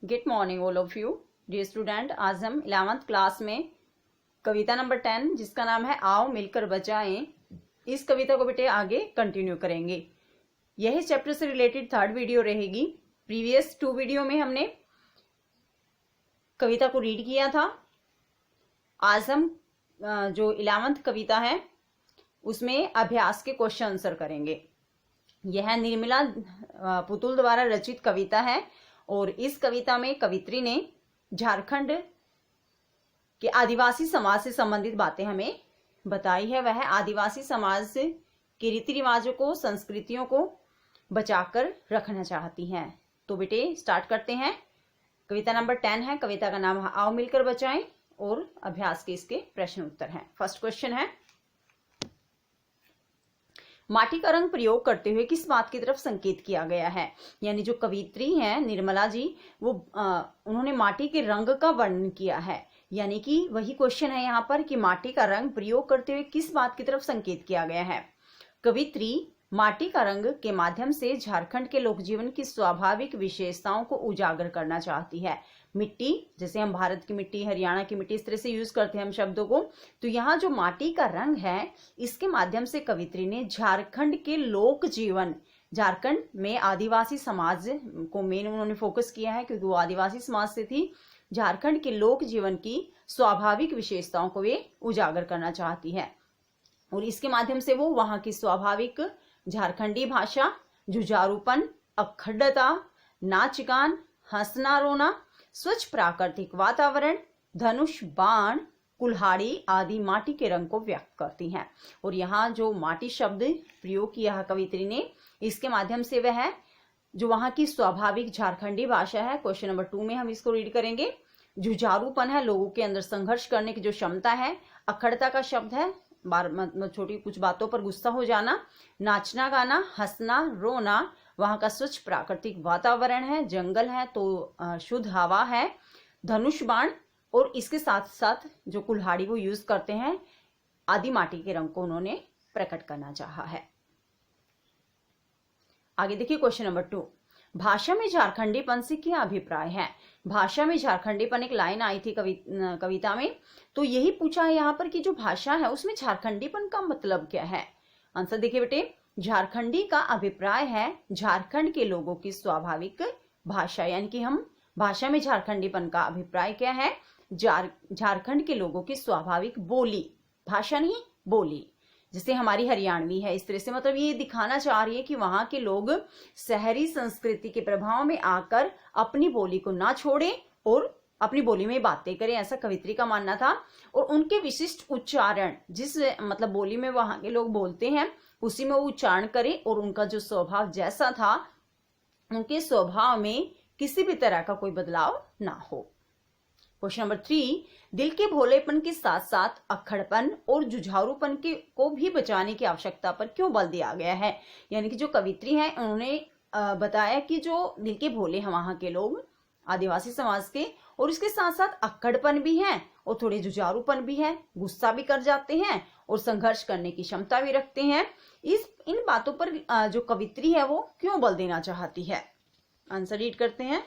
Good morning all of you dear student. आज हम 11th class में कविता नंबर 10 जिसका नाम है आओ मिलकर बचाएं, इस कविता को बेटे आगे कंटिन्यू करेंगे। यह चैप्टर से रिलेटेड थर्ड वीडियो रहेगी। प्रीवियस 2 वीडियो में हमने कविता को रीड किया था। आज हम जो 11th कविता है उसमें अभ्यास के क्वेश्चन आंसर करेंगे। यह निर्मला पुतुल द्वारा रचित कविता है और इस कविता में कवित्री ने झारखंड के आदिवासी समाज से संबंधित बातें हमें बताई है। वह आदिवासी समाज के रीति रिवाजों को, संस्कृतियों को बचाकर रखना चाहती हैं। तो बेटे स्टार्ट करते हैं। कविता नंबर 10 है। कविता का नाम है आओ मिलकर बचाएं और अभ्यास के इसके प्रश्न उत्तर हैं। फर्स्ट क्वेश्चन है, माटी का रंग प्रयोग करते हुए किस बात की तरफ संकेत किया गया है। यानी जो कवित्री हैं निर्मला जी, वो उन्होंने माटी के रंग का वर्णन किया है। यानी कि वही क्वेश्चन है यहाँ पर कि माटी का रंग प्रयोग करते हुए किस बात की तरफ संकेत किया गया है। कवित्री माटी का रंग के माध्यम से झारखंड के लोक जीवन की स्वाभाविक विशेषताओं को उजागर करना चाहती है। मिट्टी, जैसे हम भारत की मिट्टी, हरियाणा की मिट्टी, इस तरह से यूज करते हैं हम शब्दों को। तो यहाँ जो माटी का रंग है, इसके माध्यम से कवित्री ने झारखंड के लोक जीवन, झारखंड में आदिवासी समाज को मेन उन्होंने फोकस किया है क्योंकि वो आदिवासी समाज से थी। झारखंड के लोक जीवन की स्वाभाविक विशेषताओं को वे उजागर करना चाहती है और इसके माध्यम से वो वहां की स्वाभाविक झारखंडी भाषा, जुझारूपन, अखंडता, नाच गान, हंसना रोना, स्वच्छ प्राकृतिक वातावरण, धनुष, बाण, कुल्हाड़ी आदि माटी के रंग को व्यक्त करती हैं। और यहाँ जो माटी शब्द प्रयोग किया है कवित्री ने, इसके माध्यम से वह जो वहां की स्वाभाविक झारखंडी भाषा है, क्वेश्चन नंबर 2 में हम इसको रीड करेंगे। जुझारूपन है, लोगों के अंदर संघर्ष करने की जो क्षमता है। अखड़ता का शब्द है, छोटी कुछ बातों पर गुस्सा हो जाना। नाचना गाना, हंसना रोना, वहां का स्वच्छ प्राकृतिक वातावरण है, जंगल है तो शुद्ध हवा है। धनुष बाण और इसके साथ साथ जो कुल्हाड़ी वो यूज करते हैं, आदि माटी के रंग को उन्होंने प्रकट करना चाहा है। आगे देखिए क्वेश्चन नंबर 2, भाषा में झारखंडीपन से क्या अभिप्राय है। भाषा में झारखंडीपन एक लाइन आई थी कविता में, तो यही पूछा है यहाँ पर कि जो भाषा है उसमें झारखंडीपन का मतलब क्या है। आंसर देखिए बेटे, झारखंडी का अभिप्राय है झारखंड के लोगों की स्वाभाविक भाषा। यानी कि हम भाषा में झारखंडीपन का अभिप्राय क्या है, झारखंड के लोगों की स्वाभाविक बोली, भाषा नहीं बोली, जैसे हमारी हरियाणवी है। इस तरह से मतलब ये दिखाना चाह रही है कि वहां के लोग शहरी संस्कृति के प्रभाव में आकर अपनी बोली को ना छोड़ें और अपनी बोली में बातें करें, ऐसा कवित्री का मानना था। और उनके विशिष्ट उच्चारण, जिस मतलब बोली में वहां के लोग बोलते हैं उसी में वो उच्चारण करें और उनका जो स्वभाव जैसा था, उनके स्वभाव में किसी भी तरह का कोई बदलाव ना हो। क्वेश्चन नंबर 3, दिल के भोलेपन के साथ साथ अक्खड़पन और जुझारूपन को भी बचाने की आवश्यकता पर क्यों बल दिया गया है। यानी कि जो कवित्री है उन्होंने बताया कि जो दिल के भोले हैं वहां के लोग, आदिवासी समाज के, और इसके साथ साथ अक्खड़पन भी है और थोड़े जुझारूपन भी है, गुस्सा भी कर जाते हैं और संघर्ष करने की क्षमता भी रखते हैं। इन बातों पर जो कवित्री है वो क्यों बल देना चाहती है। आंसर रीड करते हैं।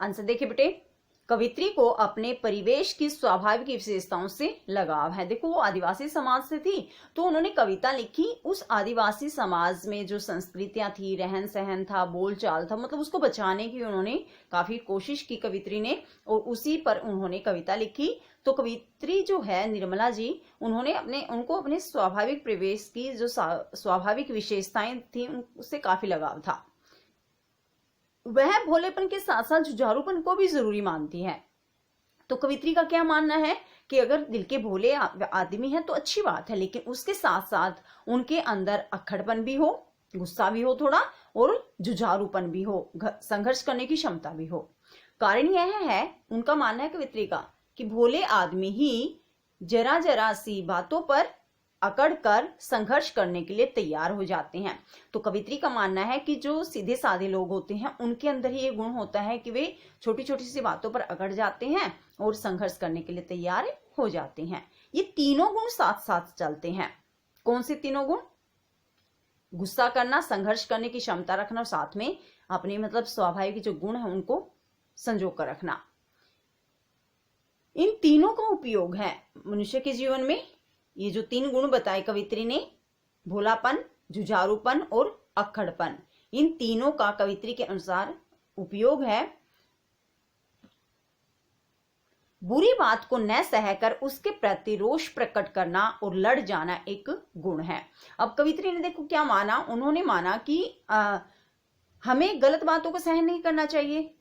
आंसर देखिए बेटे, कवित्री को अपने परिवेश की स्वाभाविक विशेषताओं से लगाव है। देखो वो आदिवासी समाज से थी तो उन्होंने कविता लिखी उस आदिवासी समाज में जो संस्कृतियां थी, रहन सहन था, बोलचाल था, मतलब उसको बचाने की उन्होंने काफी कोशिश की कवित्री ने और उसी पर उन्होंने कविता लिखी। तो कवित्री जो है निर्मला जी, उनको अपने स्वाभाविक परिवेश की जो स्वाभाविक विशेषताएं थी उससे काफी लगाव था। वह भोलेपन के साथ साथ जुझारूपन को भी जरूरी मानती है। तो कवित्री का क्या मानना है कि अगर दिल के भोले आदमी है तो अच्छी बात है, लेकिन उसके साथ साथ उनके अंदर अक्खड़पन भी हो, गुस्सा भी हो थोड़ा, और जुझारूपन भी हो, संघर्ष करने की क्षमता भी हो। कारण यह है, उनका मानना है कवित्री का, कि भोले आदमी ही जरा जरा सी बातों पर अकड़ कर संघर्ष करने के लिए तैयार हो जाते हैं। तो कवित्री का मानना है कि जो सीधे साधे लोग होते हैं उनके अंदर ही ये गुण होता है कि वे छोटी छोटी सी बातों पर अकड़ जाते हैं और संघर्ष करने के लिए तैयार हो जाते हैं। ये तीनों गुण साथ साथ चलते हैं। कौन से तीनों गुण? गुस्सा करना, संघर्ष करने की क्षमता रखना और साथ में अपने मतलब स्वाभाविक जो गुण है उनको संजो कर रखना। इन तीनों का उपयोग है मनुष्य के जीवन में। ये जो 3 गुण बताए कवित्री ने, भोलापन, जुझारूपन और अक्खड़पन, इन तीनों का कवित्री के अनुसार उपयोग है। बुरी बात को न सहकर उसके प्रति रोष प्रकट करना और लड़ जाना एक गुण है। अब कवित्री ने देखो क्या माना, उन्होंने माना कि हमें गलत बातों को सहन नहीं करना चाहिए,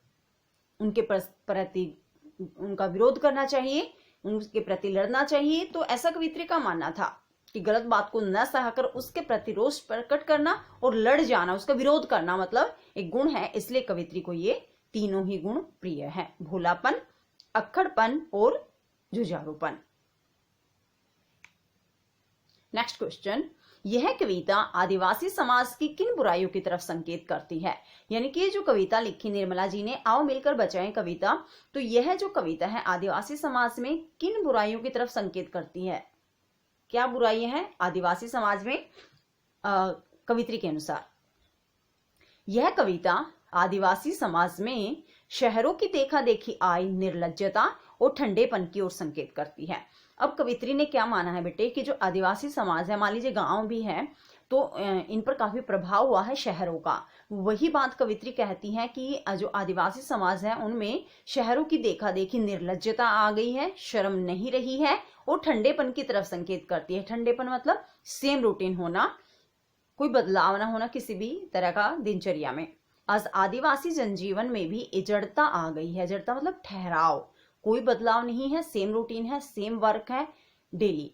उनके प्रति उनका विरोध करना चाहिए, उनके प्रति लड़ना चाहिए। तो ऐसा कवित्री का मानना था कि गलत बात को न सहकर उसके प्रति रोष प्रकट करना और लड़ जाना, उसका विरोध करना मतलब एक गुण है। इसलिए कवित्री को ये तीनों ही गुण प्रिय है, भोलापन, अक्खड़पन और जुझारूपन। नेक्स्ट क्वेश्चन, यह कविता आदिवासी समाज की किन बुराइयों की तरफ संकेत करती है? यानी कि जो कविता लिखी निर्मला जी ने, आओ मिलकर बचाएं कविता, तो यह जो कविता है आदिवासी समाज में किन बुराइयों की तरफ संकेत करती है? क्या बुराइयां हैं आदिवासी समाज में कवित्री के अनुसार? यह कविता आदिवासी समाज में शहरों की देखा देखी आई निर्लज्जता और ठंडेपन की ओर संकेत करती है। अब कवित्री ने क्या माना है बेटे कि जो आदिवासी समाज है, मान लीजिए गांव भी है, तो इन पर काफी प्रभाव हुआ है शहरों का। वही बात कवित्री कहती है कि जो आदिवासी समाज है उनमें शहरों की देखा देखी निर्लज्जता आ गई है, शर्म नहीं रही है और ठंडेपन की तरफ संकेत करती है। ठंडेपन मतलब सेम रूटीन होना, कोई बदलाव ना होना किसी भी तरह का दिनचर्या में। आज आदिवासी जनजीवन में भी जड़ता आ गई है। जड़ता मतलब ठहराव, कोई बदलाव नहीं है, सेम रूटीन है, सेम वर्क है डेली,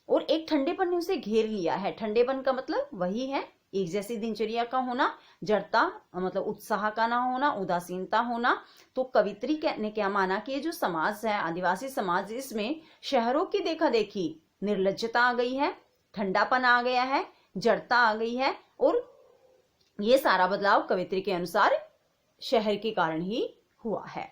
और एक ठंडेपन ने उसे घेर लिया है। ठंडेपन का मतलब वही है एक जैसी दिनचर्या का होना, जड़ता मतलब उत्साह का ना होना, उदासीनता होना। तो कवित्री ने क्या माना कि ये जो समाज है आदिवासी समाज, इसमें शहरों की देखा देखी निर्लज्जता आ गई है, ठंडापन आ गया है, जड़ता आ गई है, और ये सारा बदलाव कवित्री के अनुसार शहर के कारण ही हुआ है।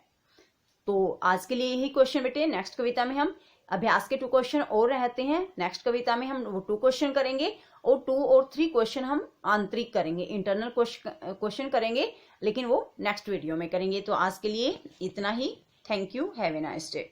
तो आज के लिए यही क्वेश्चन बेटे। नेक्स्ट कविता में हम अभ्यास के 2 क्वेश्चन और रहते हैं। नेक्स्ट कविता में हम वो 2 क्वेश्चन करेंगे और 2 और 3 क्वेश्चन हम आंतरिक करेंगे, इंटरनल क्वेश्चन करेंगे, लेकिन वो नेक्स्ट वीडियो में करेंगे। तो आज के लिए इतना ही। Thank you, have a nice day.